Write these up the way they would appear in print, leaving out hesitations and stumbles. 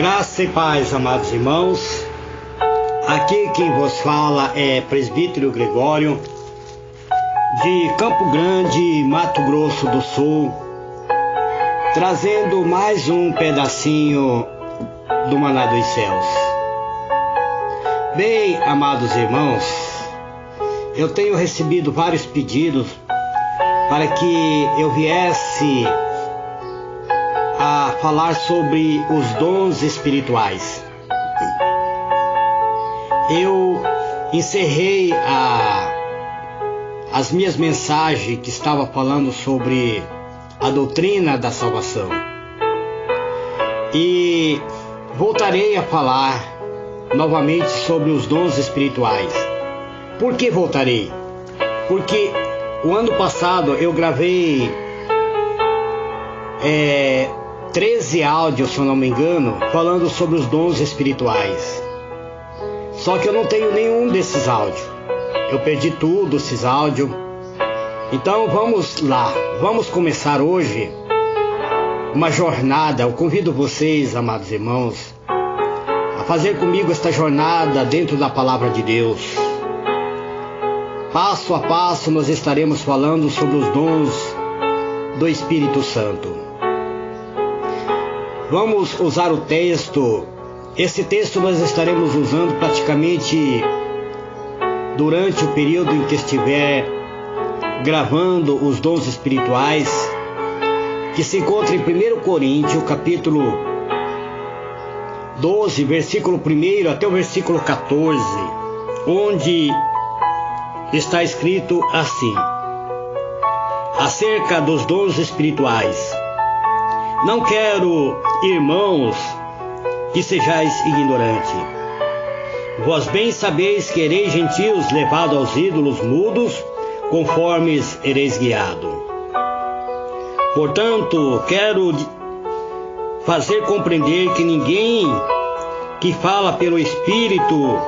Graça e paz, amados irmãos. Aqui quem vos fala é Presbítero Gregório, de Campo Grande, Mato Grosso do Sul, trazendo mais um pedacinho do Maná dos Céus. Bem, amados irmãos, eu tenho recebido vários pedidos para que eu viesse a falar sobre os dons espirituais. Eu encerrei as minhas mensagens que estava falando sobre a doutrina da salvação e voltarei a falar novamente sobre os dons espirituais. Por que voltarei? Porque o ano passado eu gravei 13 áudios, se eu não me engano, falando sobre os dons espirituais. Só que eu não tenho nenhum desses áudios. Eu perdi tudo, esses áudios. Então vamos lá. Vamos começar hoje uma jornada. Eu convido vocês, amados irmãos, a fazer comigo esta jornada dentro da Palavra de Deus. Passo a passo nós estaremos falando sobre os dons do Espírito Santo. Vamos usar o texto. Esse texto nós estaremos usando praticamente durante o período em que estiver gravando os dons espirituais, que se encontra em 1 Coríntios, capítulo 12, versículo 1 até o versículo 14, onde está escrito assim: acerca dos dons espirituais. Não quero, irmãos, que sejais ignorantes. Vós bem sabeis que ereis gentios levados aos ídolos mudos, conformes ereis guiado. Portanto, quero fazer compreender que ninguém que fala pelo Espírito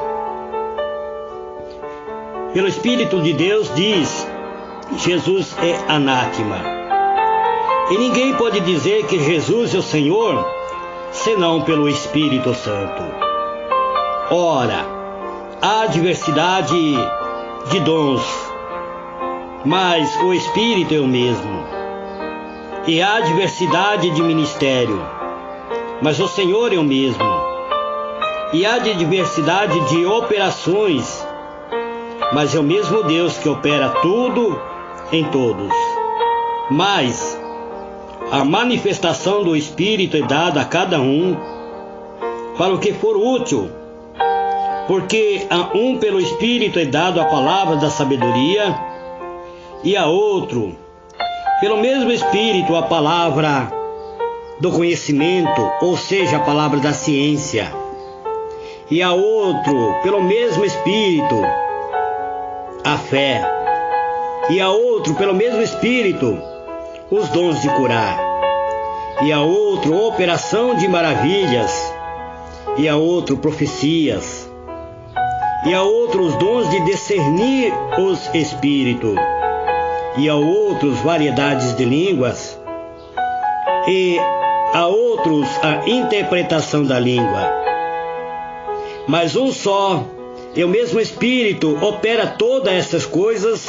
de Deus diz: Jesus é anátema. E ninguém pode dizer que Jesus é o Senhor, senão pelo Espírito Santo. Ora, há diversidade de dons, mas o Espírito é o mesmo. E há diversidade de ministério, mas o Senhor é o mesmo. E há diversidade de operações, mas é o mesmo Deus que opera tudo em todos. Mas a manifestação do Espírito é dada a cada um para o que for útil, porque a um pelo Espírito é dado a palavra da sabedoria, e a outro pelo mesmo Espírito a palavra do conhecimento, ou seja, a palavra da ciência, e a outro pelo mesmo Espírito a fé, e a outro pelo mesmo Espírito os dons de curar, e a outro operação de maravilhas, e a outro profecias, e a outro os dons de discernir os espíritos, e a outros variedades de línguas, e a outros a interpretação da língua. Mas um só e o mesmo Espírito opera todas essas coisas,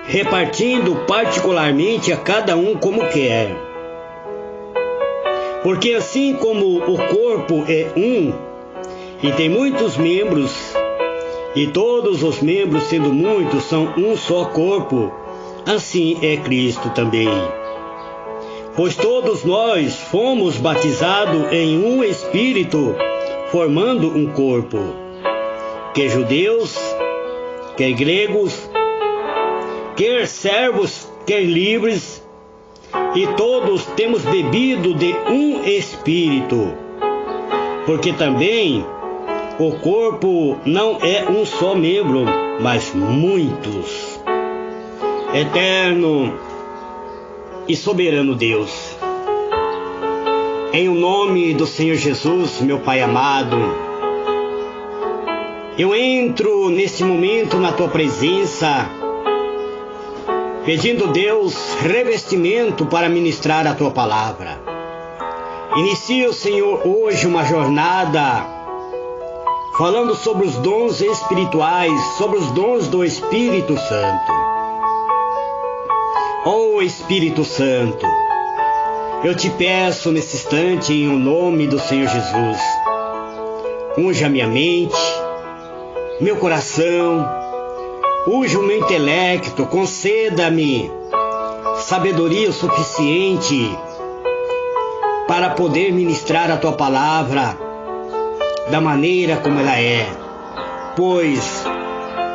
repartindo particularmente a cada um como quer. Porque assim como o corpo é um e tem muitos membros, e todos os membros, sendo muitos, são um só corpo, assim é Cristo também. Pois todos nós fomos batizados em um Espírito, formando um corpo, quer judeus, quer gregos, quer servos, quer livres, e todos temos bebido de um Espírito, porque também o corpo não é um só membro, mas muitos. Eterno e soberano Deus, em o nome do Senhor Jesus, meu Pai amado, eu entro neste momento na Tua presença, pedindo, Deus, revestimento para ministrar a Tua palavra. Inicia, Senhor, hoje uma jornada falando sobre os dons espirituais, sobre os dons do Espírito Santo. Oh Espírito Santo, eu te peço nesse instante, em nome do Senhor Jesus, unja minha mente, meu coração, unja o meu intelecto, conceda-me sabedoria o suficiente para poder ministrar a tua palavra da maneira como ela é, pois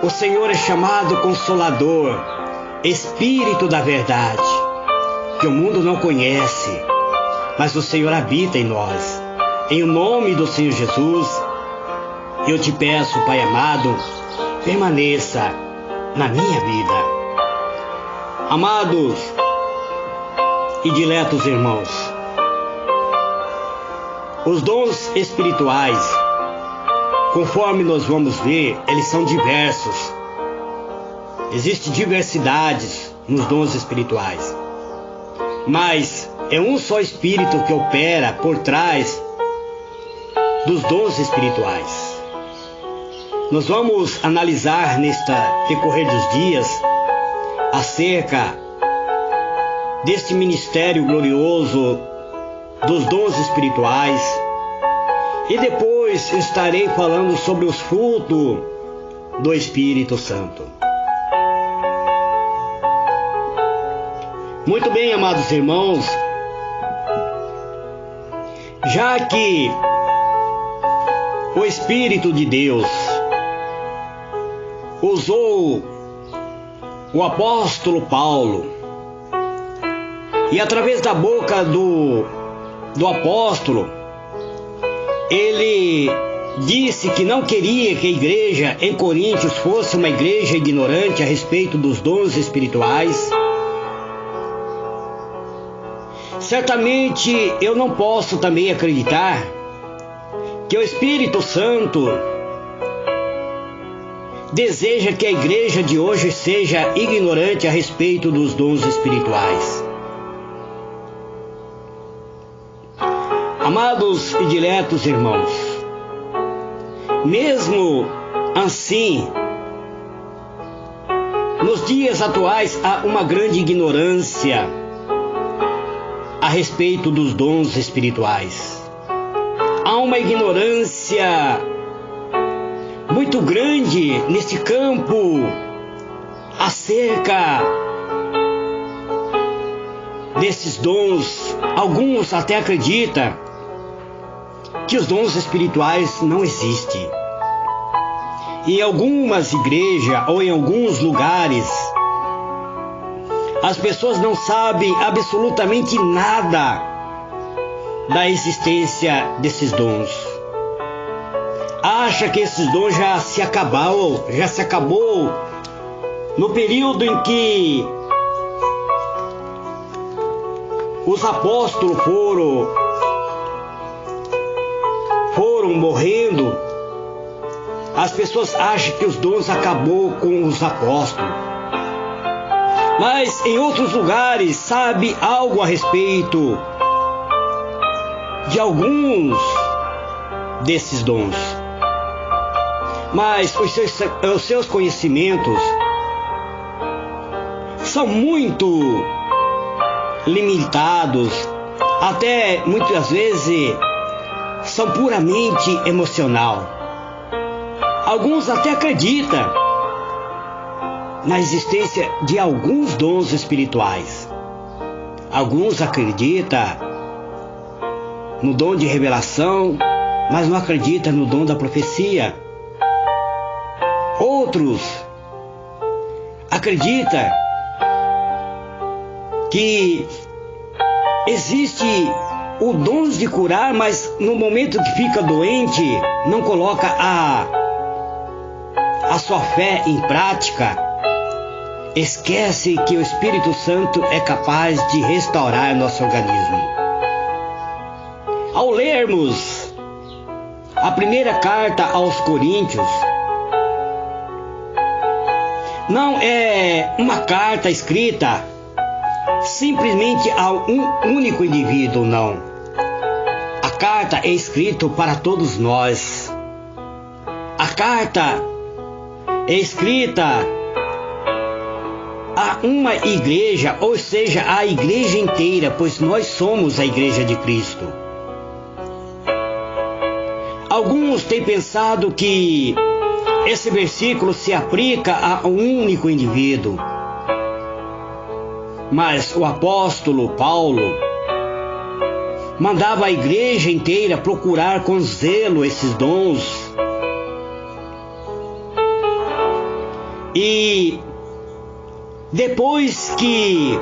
o Senhor é chamado Consolador, Espírito da verdade, que o mundo não conhece, mas o Senhor habita em nós. Em nome do Senhor Jesus, eu te peço, Pai amado, permaneça na minha vida. Amados e diletos irmãos, os dons espirituais, conforme nós vamos ver, eles são diversos. Existem diversidades nos dons espirituais, mas é um só Espírito que opera por trás dos dons espirituais. Nós vamos analisar neste decorrer dos dias acerca deste ministério glorioso dos dons espirituais, e depois estarei falando sobre os frutos do Espírito Santo. Muito bem, amados irmãos, já que o Espírito de Deus usou o apóstolo Paulo, e através da boca do apóstolo, ele disse que não queria que a igreja em Coríntios fosse uma igreja ignorante a respeito dos dons espirituais. Certamente eu não posso também acreditar que o Espírito Santo deseja que a igreja de hoje seja ignorante a respeito dos dons espirituais. Amados e diletos irmãos, mesmo assim, nos dias atuais há uma grande ignorância a respeito dos dons espirituais. Há uma ignorância muito grande nesse campo acerca desses dons. Alguns até acreditam que os dons espirituais não existem. Em algumas igrejas ou em alguns lugares, as pessoas não sabem absolutamente nada da existência desses dons. Acha que esses dons já se acabou no período em que os apóstolos foram morrendo. As pessoas acham que os dons acabou com os apóstolos, mas em outros lugares sabe algo a respeito de alguns desses dons, mas os seus conhecimentos são muito limitados, até muitas vezes são puramente emocional. Alguns até acreditam na existência de alguns dons espirituais. Alguns acreditam no dom de revelação, mas não acreditam no dom da profecia. Outros acreditam que existe o dom de curar, mas no momento que fica doente, não coloca a sua fé em prática, esquece que o Espírito Santo é capaz de restaurar nosso organismo. Ao lermos a primeira carta aos Coríntios, não é uma carta escrita simplesmente a um único indivíduo, não. carta é escrita para todos nós. A carta é escrita a uma igreja, ou seja, a igreja inteira, pois nós somos a igreja de Cristo. Alguns têm pensado que esse versículo se aplica a um único indivíduo. Mas o apóstolo Paulo mandava a igreja inteira procurar com zelo esses dons. E depois que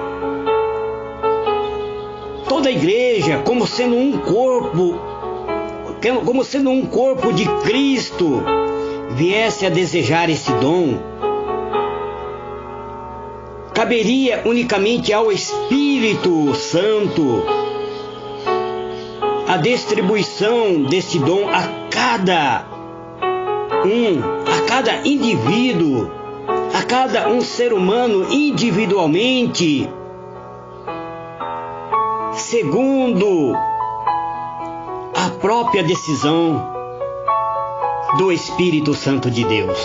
toda a igreja, como sendo um corpo de Cristo, viesse a desejar esse dom, caberia unicamente ao Espírito Santo a distribuição desse dom a cada indivíduo, a cada um ser humano individualmente, segundo a própria decisão do Espírito Santo de Deus.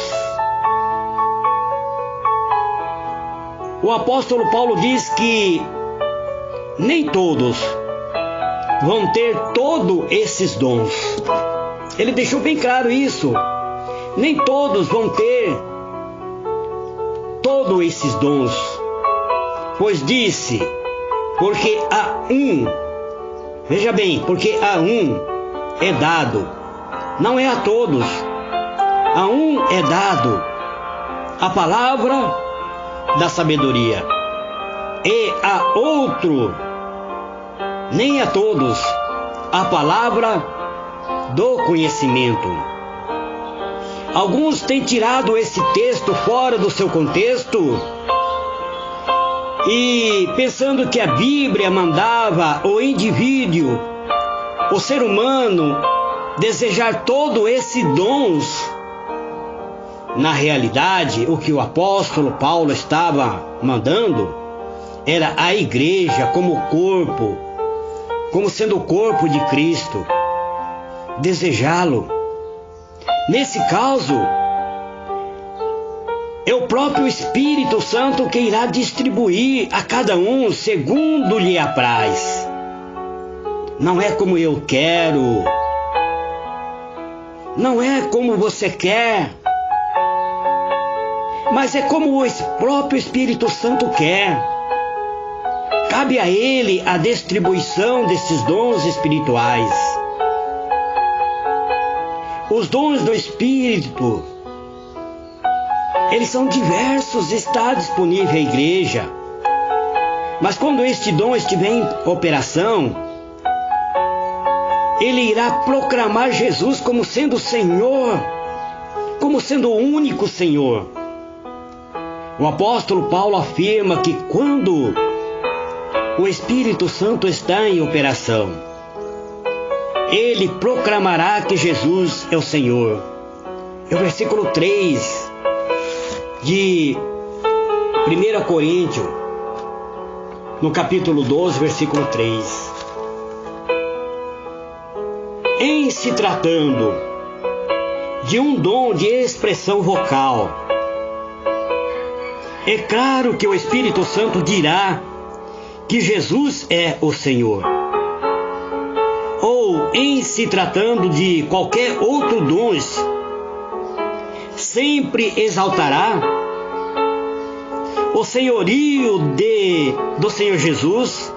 O apóstolo Paulo diz que nem todos vão ter todos esses dons. Ele deixou bem claro isso. Nem todos vão ter todos esses dons. Pois disse, porque a um, veja bem, porque a um é dado, não é a todos. A um é dado a palavra da sabedoria, e a outro, nem a todos, a palavra do conhecimento. Alguns têm tirado esse texto fora do seu contexto e pensando que a Bíblia mandava o indivíduo, o ser humano, desejar todo esse dons. Na realidade, o que o apóstolo Paulo estava mandando era a igreja como corpo, como sendo o corpo de Cristo, desejá-lo. Nesse caso, é o próprio Espírito Santo que irá distribuir a cada um segundo lhe apraz. Não é como eu quero, não é como você quer, mas é como o próprio Espírito Santo quer. Cabe a Ele a distribuição desses dons espirituais. Os dons do Espírito, eles são diversos, está disponível à igreja. Mas quando este dom estiver em operação, ele irá proclamar Jesus como sendo o Senhor, como sendo o único Senhor. O apóstolo Paulo afirma que quando o Espírito Santo está em operação, ele proclamará que Jesus é o Senhor. É o versículo 3 de 1 Coríntios, no capítulo 12, versículo 3. Em se tratando de um dom de expressão vocal, é claro que o Espírito Santo dirá que Jesus é o Senhor. Ou em se tratando de qualquer outro dom, sempre exaltará o senhorio do Senhor Jesus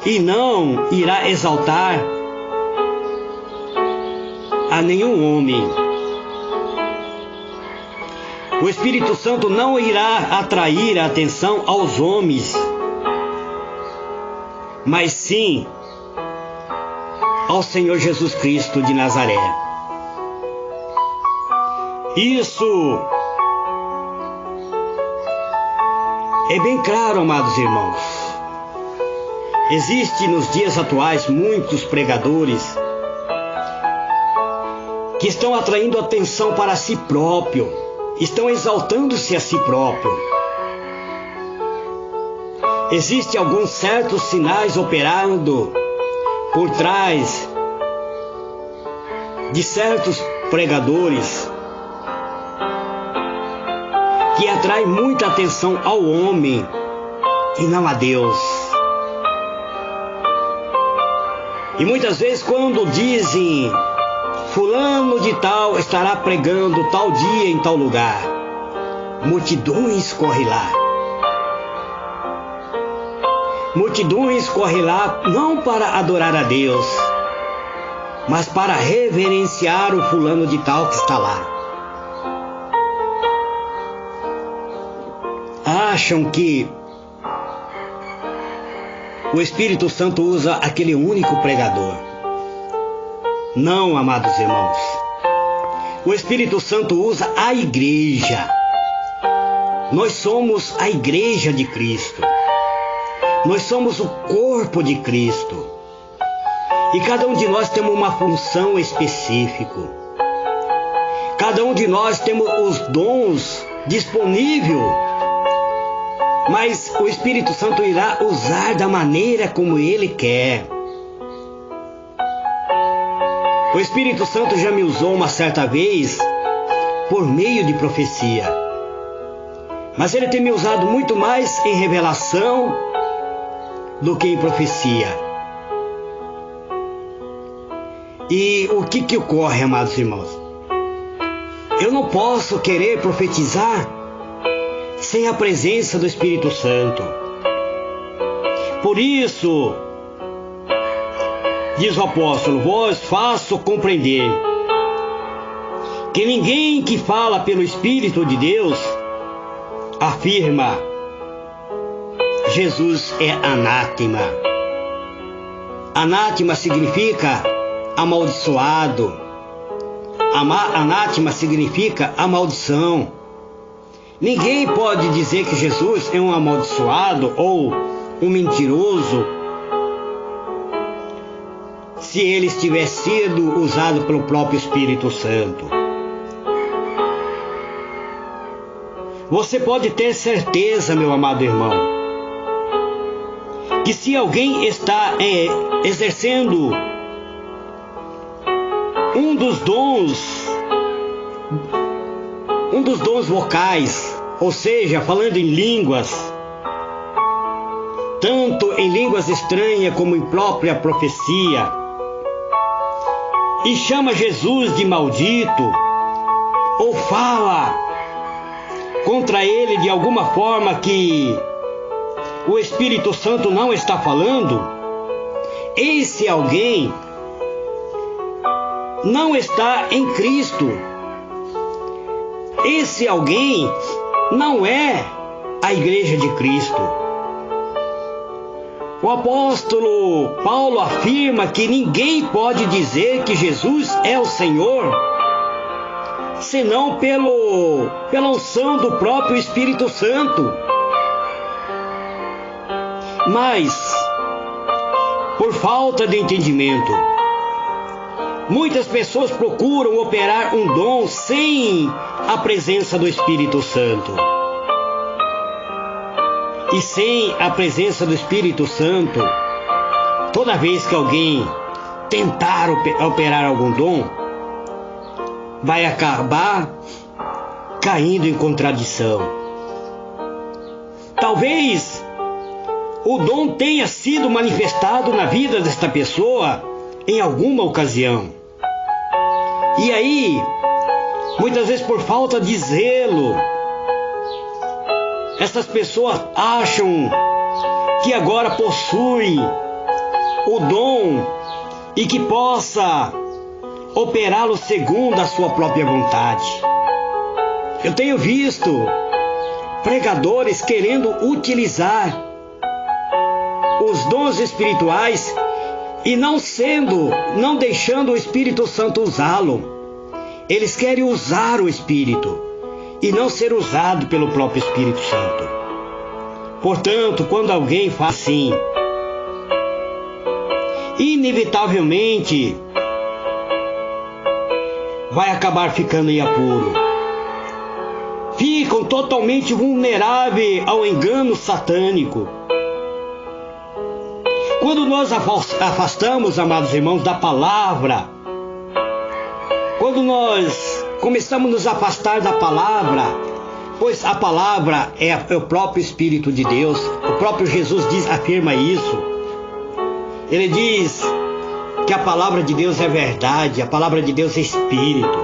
e não irá exaltar a nenhum homem. O Espírito Santo não irá atrair a atenção aos homens, mas sim ao Senhor Jesus Cristo de Nazaré. Isso é bem claro, amados irmãos. Existe nos dias atuais muitos pregadores que estão atraindo atenção para si próprio, estão exaltando-se a si próprio. Existem alguns certos sinais operando por trás de certos pregadores que atraem muita atenção ao homem e não a Deus. E muitas vezes quando dizem fulano de tal estará pregando tal dia em tal lugar, multidões correm lá. Multidões correm lá não para adorar a Deus, mas para reverenciar o fulano de tal que está lá. Acham que o Espírito Santo usa aquele único pregador. Não, amados irmãos. O Espírito Santo usa a igreja. Nós somos a igreja de Cristo. Nós somos o corpo de Cristo. E cada um de nós temos uma função específica. Cada um de nós temos os dons disponíveis. Mas o Espírito Santo irá usar da maneira como Ele quer. O Espírito Santo já me usou uma certa vez por meio de profecia. Mas Ele tem me usado muito mais em revelação do que em profecia. E o que ocorre, amados irmãos? Eu não posso querer profetizar sem a presença do Espírito Santo. Por isso, diz o apóstolo, vos faço compreender que ninguém que fala pelo Espírito de Deus afirma Jesus é anátema. Anátema significa amaldiçoado. Anátema significa a maldição. Ninguém pode dizer que Jesus é um amaldiçoado ou um mentiroso se ele tiver sido usado pelo próprio Espírito Santo. Você pode ter certeza, meu amado irmão, que se alguém está exercendo um dos dons vocais, ou seja, falando em línguas, tanto em línguas estranhas como em própria profecia, e chama Jesus de maldito, ou fala contra ele de alguma forma que o Espírito Santo não está falando, esse alguém não está em Cristo. Esse alguém não é a igreja de Cristo. O apóstolo Paulo afirma que ninguém pode dizer que Jesus é o Senhor senão pela unção do próprio Espírito Santo. Mas, por falta de entendimento, muitas pessoas procuram operar um dom sem a presença do Espírito Santo. E sem a presença do Espírito Santo, toda vez que alguém tentar operar algum dom, vai acabar caindo em contradição. Talvez o dom tenha sido manifestado na vida desta pessoa em alguma ocasião. E aí, muitas vezes por falta de zelo, essas pessoas acham que agora possui o dom e que possa operá-lo segundo a sua própria vontade. Eu tenho visto pregadores querendo utilizar os dons espirituais e não deixando o Espírito Santo usá-lo. Eles querem usar o Espírito e não ser usado pelo próprio Espírito Santo. Portanto, quando alguém faz assim, inevitavelmente vai acabar ficando em apuro. Ficam totalmente vulneráveis ao engano satânico. Quando nós afastamos, amados irmãos, da palavra, quando nós começamos a nos afastar da palavra, pois a palavra é o próprio Espírito de Deus, o próprio Jesus afirma isso. Ele diz que a palavra de Deus é verdade, a palavra de Deus é Espírito.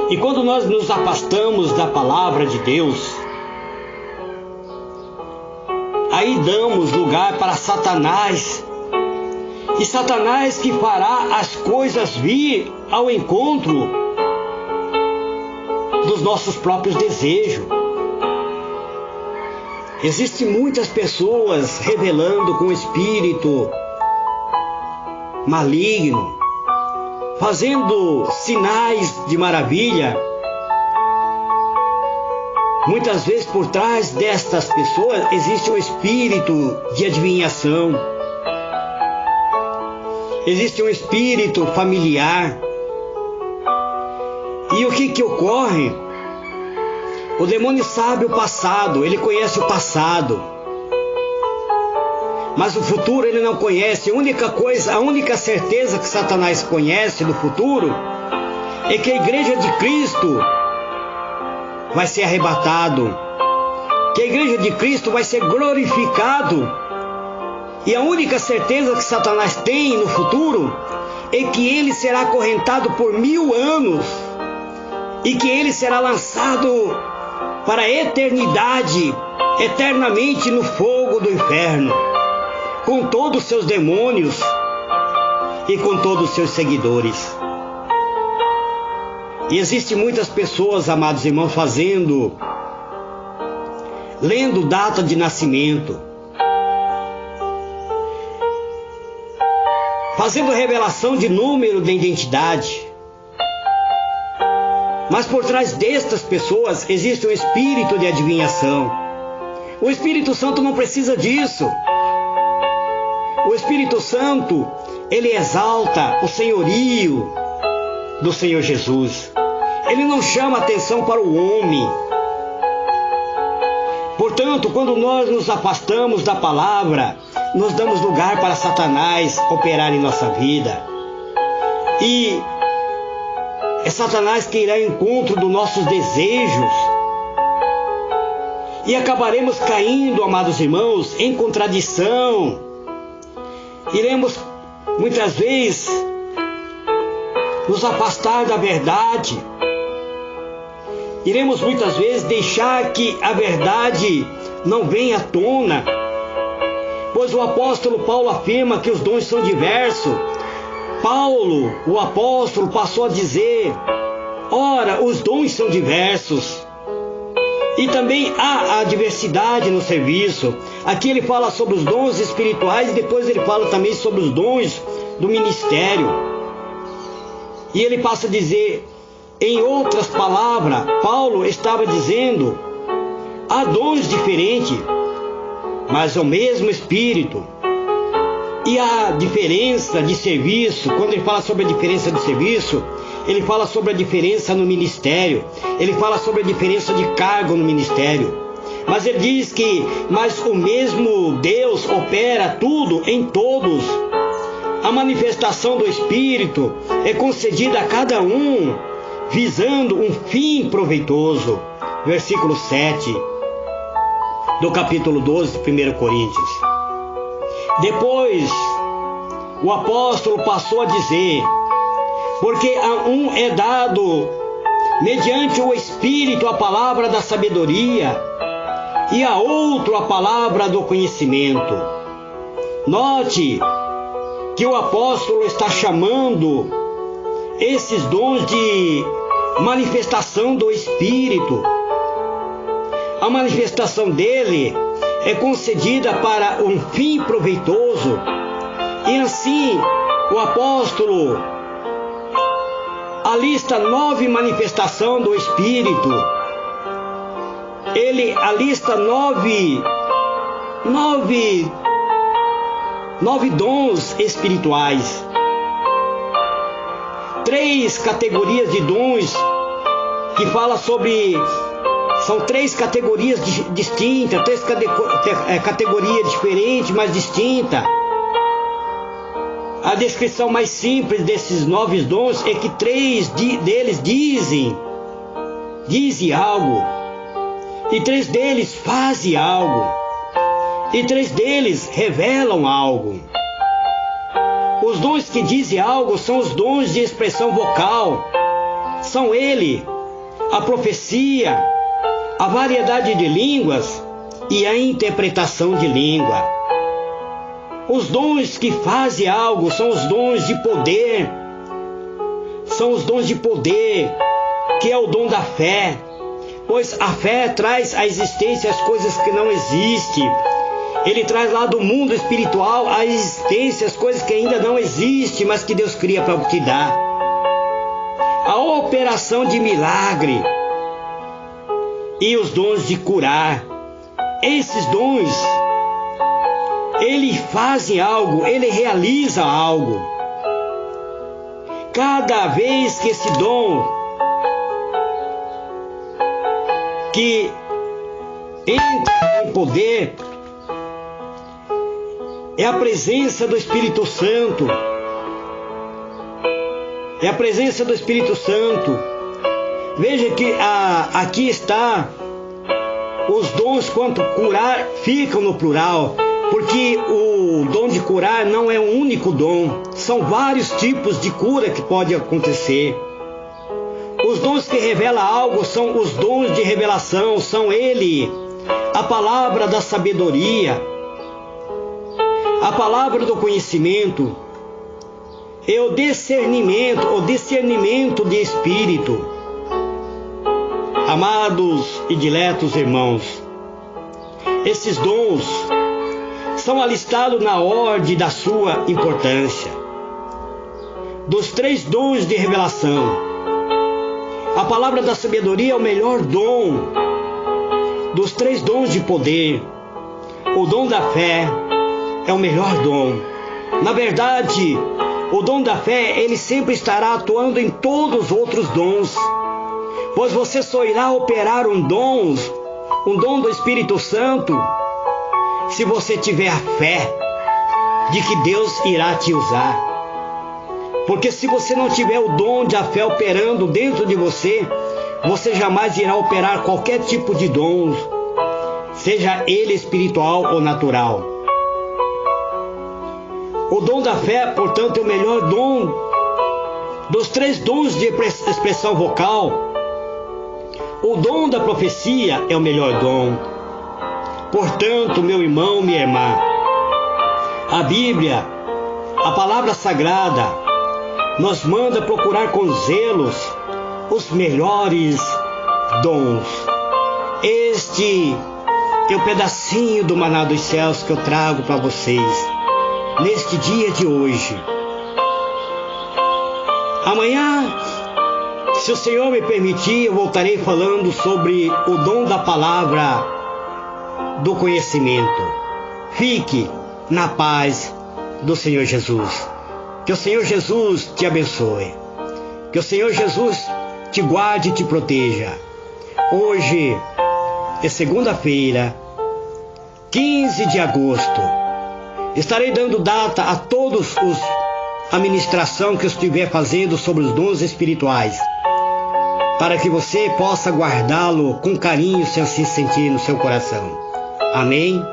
E quando nós nos afastamos da palavra de Deus, aí damos lugar para Satanás. E Satanás que fará as coisas vir ao encontro dos nossos próprios desejos. Existem muitas pessoas revelando com o espírito maligno, fazendo sinais de maravilha. Muitas vezes por trás destas pessoas existe um espírito de adivinhação, existe um espírito familiar. E o que ocorre? O demônio sabe o passado, ele conhece o passado, mas o futuro ele não conhece. A única certeza que Satanás conhece do futuro é que a igreja de Cristo vai ser arrebatado, que a igreja de Cristo vai ser glorificado. E a única certeza que Satanás tem no futuro é que ele será acorrentado por 1000 anos e que ele será lançado para a eternidade, eternamente no fogo do inferno, com todos os seus demônios e com todos os seus seguidores. E existem muitas pessoas, amados irmãos, lendo data de nascimento, fazendo revelação de número de identidade. Mas por trás destas pessoas existe um espírito de adivinhação. O Espírito Santo não precisa disso. O Espírito Santo, ele exalta o senhorio do Senhor Jesus. Ele não chama atenção para o homem. Portanto, quando nós nos afastamos da palavra, nós damos lugar para Satanás operar em nossa vida. E é Satanás que irá ao encontro dos nossos desejos. E acabaremos caindo, amados irmãos, em contradição. Iremos, muitas vezes, nos afastar da verdade. Iremos, muitas vezes, deixar que a verdade não venha à tona. Pois o apóstolo Paulo afirma que os dons são diversos. Paulo, o apóstolo, passou a dizer: ora, os dons são diversos. E também há a diversidade no serviço. Aqui ele fala sobre os dons espirituais e depois ele fala também sobre os dons do ministério. E ele passa a dizer, em outras palavras, Paulo estava dizendo: há dons diferentes, mas é o mesmo Espírito. E a diferença de serviço, quando ele fala sobre a diferença de serviço, ele fala sobre a diferença no ministério, ele fala sobre a diferença de cargo no ministério. Mas ele diz que, mas o mesmo Deus opera tudo em todos. A manifestação do Espírito é concedida a cada um, visando um fim proveitoso. Versículo 7 do capítulo 12 de 1 Coríntios. Depois, o apóstolo passou a dizer: porque a um é dado, mediante o Espírito, a palavra da sabedoria, e a outro a palavra do conhecimento. Note que o apóstolo está chamando esses dons de manifestação do Espírito. A manifestação dele é concedida para um fim proveitoso. E assim, o apóstolo alista 9 manifestações do Espírito. Ele alista 9 dons espirituais. 3 categorias de dons que fala sobre São 3 categorias distintas, 3 categorias diferentes, mas distintas. A descrição mais simples desses 9 dons é que 3 deles dizem algo, e 3 deles fazem algo, e 3 deles revelam algo. Os dons que dizem algo são os dons de expressão vocal. São ele, a profecia, a variedade de línguas e a interpretação de língua. Os dons que fazem algo são os dons de poder. São os dons de poder, que é o dom da fé. Pois a fé traz à existência as coisas que não existem. Ele traz lá do mundo espiritual à existência as coisas que ainda não existem, mas que Deus cria para te dar. A operação de milagre e os dons de curar. Esses dons, ele faz algo, ele realiza algo. Cada vez que esse dom que entra em poder, é a presença do Espírito Santo. É a presença do Espírito Santo. Veja que aqui está os dons quanto curar ficam no plural, porque o dom de curar não é um único dom. São vários tipos de cura que pode acontecer. Os dons que revelam algo são os dons de revelação, são ele, a palavra da sabedoria, a palavra do conhecimento e o discernimento de espírito. Amados e diletos irmãos, esses dons são alistados na ordem da sua importância. Dos 3 dons de revelação, a palavra da sabedoria é o melhor dom. Dos 3 dons de poder, o dom da fé é o melhor dom. Na verdade, o dom da fé, ele sempre estará atuando em todos os outros dons, pois você só irá operar um dom do Espírito Santo, se você tiver a fé de que Deus irá te usar. Porque se você não tiver o dom da fé operando dentro de você, você jamais irá operar qualquer tipo de dom, seja ele espiritual ou natural. O dom da fé, portanto, é o melhor dom. Dos 3 dons de expressão vocal, o dom da profecia é o melhor dom. Portanto, meu irmão, minha irmã, a Bíblia, a palavra sagrada, nos manda procurar com zelos os melhores dons. Este é o pedacinho do maná dos céus que eu trago para vocês neste dia de hoje. Amanhã, se o Senhor me permitir, eu voltarei falando sobre o dom da palavra do conhecimento. Fique na paz do Senhor Jesus. Que o Senhor Jesus te abençoe. Que o Senhor Jesus te guarde e te proteja. Hoje é segunda-feira, 15 de agosto. Estarei dando data a todos a ministração que eu estiver fazendo sobre os dons espirituais, para que você possa guardá-lo com carinho, se assim sentir no seu coração. Amém?